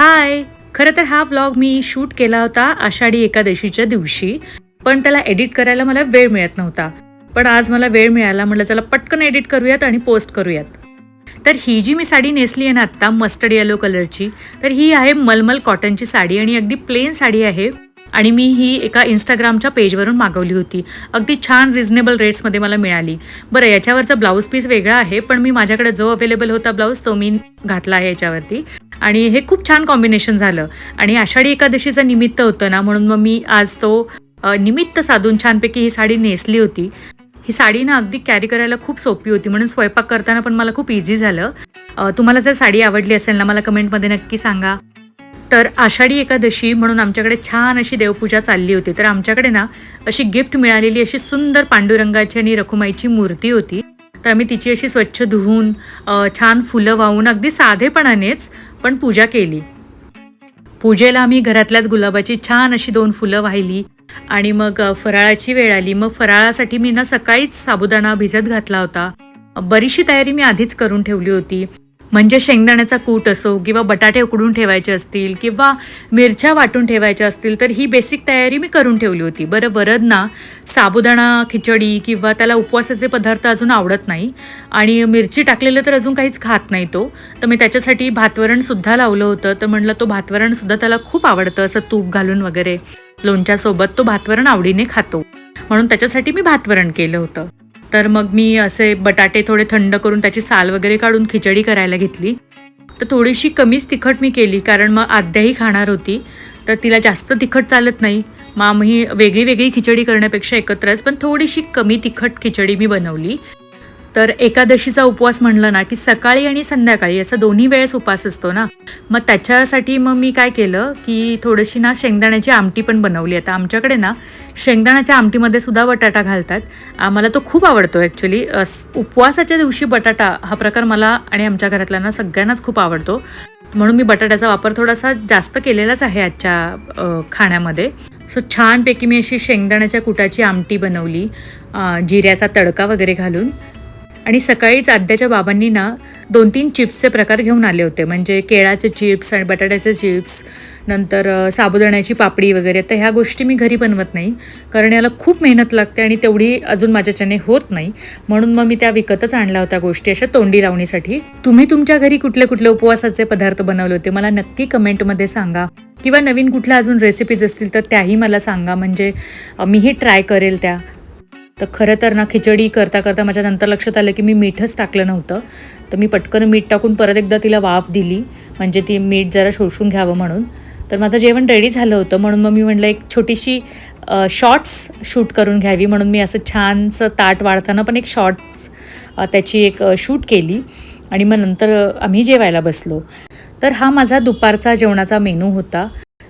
हाय! खरं तर हा व्लॉग मी शूट केला होता आषाढी एकादशीच्या दिवशी, पण त्याला एडिट करायला मला वेळ मिळत नव्हता. पण आज मला वेळ मिळाला, म्हटलं चला पटकन एडिट करूयात आणि पोस्ट करूयात. तर ही जी मी साडी नेसली आहे ना आत्ता मस्टर्ड येलो कलरची, तर ही आहे मलमल कॉटनची साडी आणि अगदी प्लेन साडी आहे. आणि मी ही एका Instagramच्या पेजवरून मागवली होती. अगदी छान रिझनेबल रेट्समध्ये मला मिळाली. बरं, याच्यावरचा ब्लाऊज पीस वेगळा आहे, पण मी माझ्याकडे जो अवेलेबल होता ब्लाऊज तो मी घातला आहे याच्यावरती. आणि हे खूप छान कॉम्बिनेशन झालं. आणि आषाढी एकादशीचं निमित्त होतं ना, म्हणून मग मी आज तो निमित्त साधून छानपैकी ही साडी नेसली होती. ही साडी ना अगदी कॅरी करायला खूप सोपी होती, म्हणून स्वयंपाक करताना पण मला खूप इझी झालं. तुम्हाला जर साडी आवडली असेल ना, मला कमेंटमध्ये नक्की सांगा. तर आषाढी एकादशी म्हणून आमच्याकडे छान अशी देवपूजा चालली होती. तर आमच्याकडे ना अशी गिफ्ट मिळालेली अशी सुंदर पांडुरंगाची आणि रखुमाईची मूर्ती होती. तर आम्ही तिची अशी स्वच्छ धुवून छान फुलं वाहून अगदी साधेपणानेच पण पूजा केली. पूजेला आम्ही घरातल्याच गुलाबाची छान अशी 2 फुलं वाहिली आणि मग फराळाची वेळ आली. मग फराळासाठी मी ना सकाळीच साबुदाणा भिजत घातला होता. बरीचशी तयारी मी आधीच करून ठेवली होती. म्हणजे शेंगदाण्याचा कूट असो किंवा बटाटे उकडून ठेवायचे असतील किंवा मिरच्या वाटून ठेवायच्या असतील, तर ही बेसिक तयारी मी करून ठेवली होती. बरं, वरद ना साबुदाणा खिचडी किंवा त्याला उपवासाचे पदार्थ अजून आवडत नाही आणि मिरची टाकलेलं तर अजून काहीच खात नाही तो. तर मी त्याच्यासाठी भातवरणसुद्धा लावलं होतं. तर म्हटलं तो भातवरणसुद्धा त्याला खूप आवडतं, असं तूप घालून वगैरे लोणच्यासोबत तो भातवरण आवडीने खातो, म्हणून त्याच्यासाठी मी भातवरण केलं होतं. तर मग मी असे बटाटे थोडे थंड करून त्याची साल वगैरे काढून खिचडी करायला घेतली. तर थोडीशी कमीच तिखट मी केली, कारण मग आद्याही खाणार होती, तर तिला जास्त तिखट चालत नाही. मग आम्ही वेगळी वेगळी खिचडी करण्यापेक्षा एकत्रच पण थोडीशी कमी तिखट खिचडी मी बनवली. तर एकादशीचा उपवास म्हणलं ना की सकाळी आणि संध्याकाळी असं दोन्ही वेळेस उपवास असतो ना, मग त्याच्यासाठी मग मी काय केलं की थोडीशी ना शेंगदाण्याची आमटी पण बनवली. आता आमच्याकडे ना शेंगदाण्याच्या आमटीमध्ये सुद्धा बटाटा घालतात. मला तो खूप आवडतो ॲक्च्युली. उपवासाच्या दिवशी बटाटा हा प्रकार मला आणि आमच्या घरातल्यांना सगळ्यांनाच खूप आवडतो, म्हणून मी बटाट्याचा वापर थोडासा जास्त केलेलाच आहे आजच्या खाण्यामध्ये. सो छानपैकी मी अशी शेंगदाण्याच्या कुटाची आमटी बनवली, जिऱ्याचा तडका वगैरे घालून. आणि सकाळीच आद्याच्या बाबांनी ना 2-3 चिप्सचे प्रकार घेऊन आले होते, म्हणजे केळाचे चिप्स आणि बटाट्याचे चिप्स, नंतर साबुदाण्याची पापडी वगैरे. तर ह्या गोष्टी मी घरी बनवत नाही, कारण याला खूप मेहनत लागते आणि तेवढी अजून माझ्याच्याने होत नाही, म्हणून मग मी त्या विकतच आणल्या होत्या गोष्टी अशा तोंडी लावणीसाठी. तुम्ही तुमच्या घरी कुठले कुठले उपवासाचे पदार्थ बनवले होते मला नक्की कमेंटमध्ये सांगा, किंवा नवीन कुठल्या अजून रेसिपीज असतील तर त्याही मला सांगा, म्हणजे मीही ट्राय करेल त्या. तर खरं तर ना खिचडी करता करता माझ्या नंतर लक्षात आलं की मी मीठच टाकलं नव्हतं. तर मी पटकन मीठ टाकून परत एकदा तिला वाफ दिली, म्हणजे ती मीठ जरा शोषून घ्यावं म्हणून. तर माझं जेवण रेडी झालं होतं, म्हणून मग मी म्हटलं एक छोटीशी शॉर्ट्स शूट करून घ्यावी, म्हणून मी असं छानसं ताट वाढताना पण एक शॉर्ट्स त्याची एक शूट केली आणि मग नंतर आम्ही जेवायला बसलो. तर हा माझा दुपारचा जेवणाचा मेनू होता.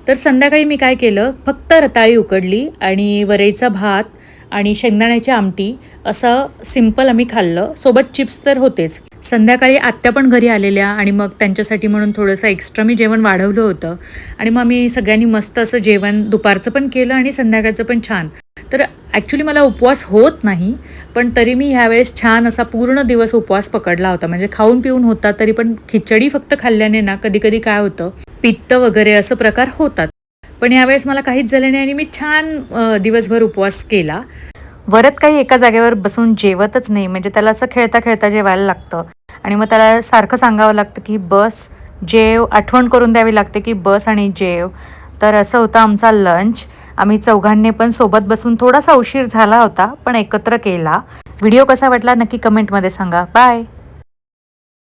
तर संध्याकाळी मी काय केलं, फक्त रताळी उकडली आणि वरईचा भात आणि शेंगदाण्याची आमटी असं सिंपल आम्ही खाल्लं. सोबत चिप्स तर होतेच. संध्याकाळी आत्या पण घरी आलेल्या आणि मग त्यांच्यासाठी म्हणून थोडंसं एक्स्ट्रा मी जेवण वाढवलं होतं आणि मग आम्ही सगळ्यांनी मस्त असं जेवण दुपारचं पण केलं आणि संध्याकाळचं पण छान. तर ॲक्च्युली मला उपवास होत नाही, पण तरी मी ह्यावेळेस छान असा पूर्ण दिवस उपवास पकडला होता, म्हणजे खाऊन पिऊन होता, तरी पण खिचडी फक्त खाल्ल्याने ना कधी कधी काय होतं, पित्त वगैरे असं प्रकार होतात. पण यावेळेस मला काहीच झालं नाही आणि मी छान दिवसभर उपवास केला. वरद काही एका जागेवर बसून जेवतच नाही, म्हणजे त्याला असं खेळता खेळता जेवायला लागतं आणि मग त्याला सारखं सांगावं लागतं की बस जेव, आठवण करून द्यावी लागते की बस आणि जेव. तर असं होतं आमचा लंच. आम्ही चौघांनी पण सोबत बसून थोडासा उशीर झाला होता पण एकत्र केला. व्हिडिओ कसा वाटला नक्की कमेंटमध्ये सांगा. बाय.